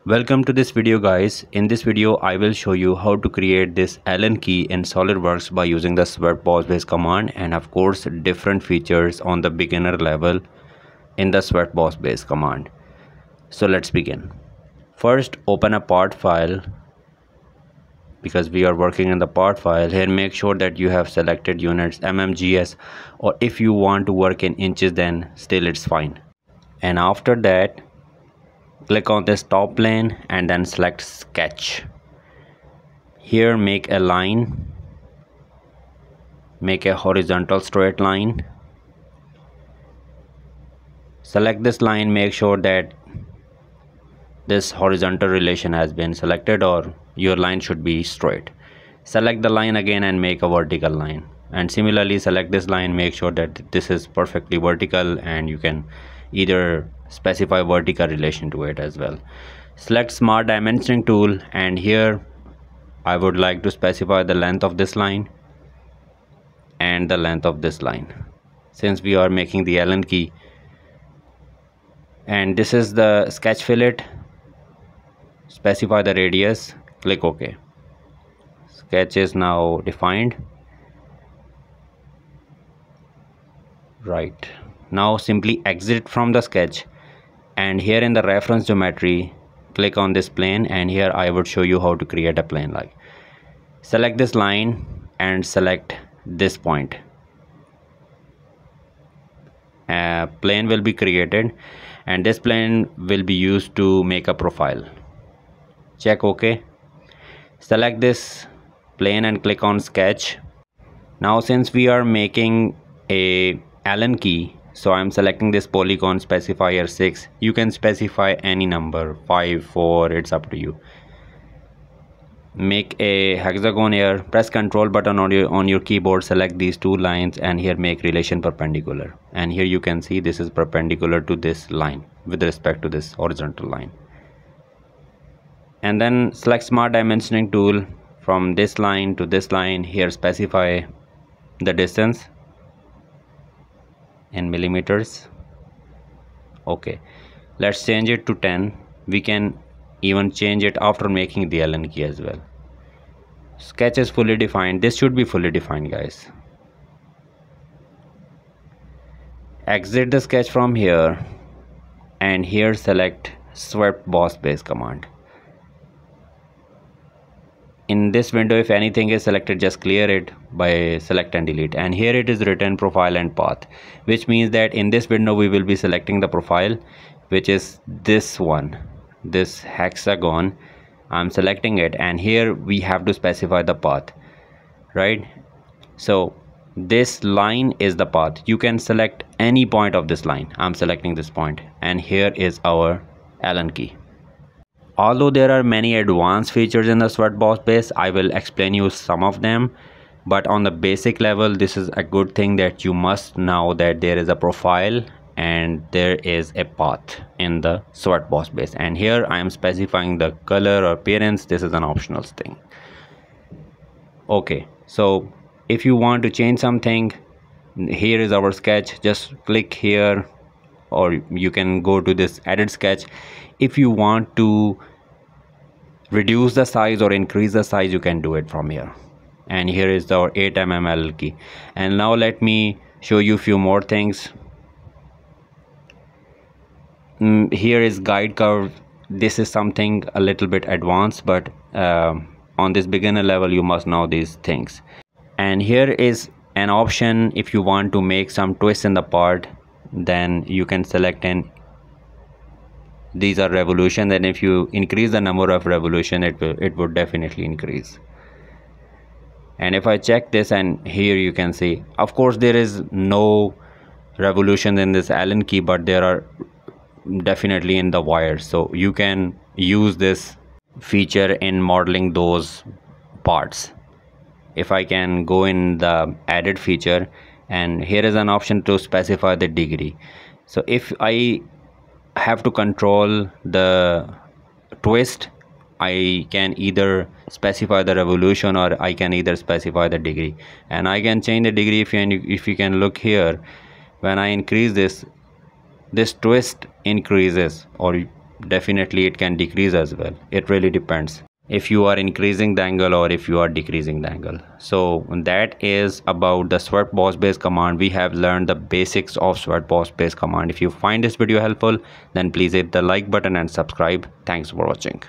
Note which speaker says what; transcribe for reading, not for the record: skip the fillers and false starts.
Speaker 1: Welcome to this video guys. In this video I will show you how to create this Allen key in SolidWorks by using the swept boss base command, and of course different features on the beginner level in the swept boss base command. So let's begin. First, open a part file. Because we are working in the part file here, make sure that you have selected units mmgs, or if you want to work in inches then still it's fine. And after that, click on this top plane and then select sketch. Here make a line, make a horizontal straight line. Select this line, make sure that this horizontal relation has been selected or your line should be straight. Select the line again and make a vertical line, and similarly select this line, make sure that this is perfectly vertical, and you can either specify vertical relation to it as well. Select smart dimensioning tool, and here I would like to specify the length of this line and the length of this line, since we are making the Allen key. And this is the sketch fillet. Specify the radius, click OK. Sketch is now defined. Right, now simply exit from the sketch, and here in the reference geometry click on this plane, and here I would show you how to create a plane. Like, select this line and select this point. A plane will be created, and this plane will be used to make a profile. Check OK. Select this plane and click on sketch. Now since we are making a Allen key, so I'm selecting this polygon specifier 6. You can specify any number, 5, 4, it's up to you. Make a hexagon here, press Ctrl button on your keyboard, select these two lines, and here make relation perpendicular, and here you can see this is perpendicular to this line with respect to this horizontal line. And then select smart dimensioning tool, from this line to this line, here specify the distance in millimeters. Okay, let's change it to 10. We can even change it after making the Allen key as well. Sketch is fully defined. This should be fully defined, guys. Exit the sketch from here, and here select swept boss base command. In this window, if anything is selected, just clear it by select and delete, and here it is written profile and path, which means that in this window we will be selecting the profile, which is this one, this hexagon. I'm selecting it, and here we have to specify the path, right? So this line is the path. You can select any point of this line. I'm selecting this point, and here is our Allen key. Although there are many advanced features in the swept boss base, I will explain you some of them, but on the basic level, this is a good thing that you must know that there is a profile and there is a path in the swept boss base. And here I am specifying the color or appearance. This is an optional thing. Okay, so if you want to change something, here is our sketch. Just click here, or you can go to this edit sketch. If you want to reduce the size or increase the size, you can do it from here. And here is our 8 mm Allen key. And now let me show you a few more things. Here is guide curve. This is something a little bit advanced, but on this beginner level you must know these things. And here is an option. If you want to make some twists in the part, then you can select an these are revolution, and if you increase the number of revolution, it would definitely increase. And if I check this, and here you can see, of course there is no revolution in this Allen key, but there are definitely in the wires, so you can use this feature in modeling those parts. If I can go in the edit feature, and here is an option to specify the degree. So if I have to control the twist, I can either specify the revolution or I can either specify the degree, and I can change the degree. If you can look here, when I increase this twist increases, or definitely it can decrease as well. It really depends if you are increasing the angle or if you are decreasing the angle. So that is about the swept boss base command. We have learned the basics of swept boss base command. If you find this video helpful, then please hit the like button and subscribe. Thanks for watching.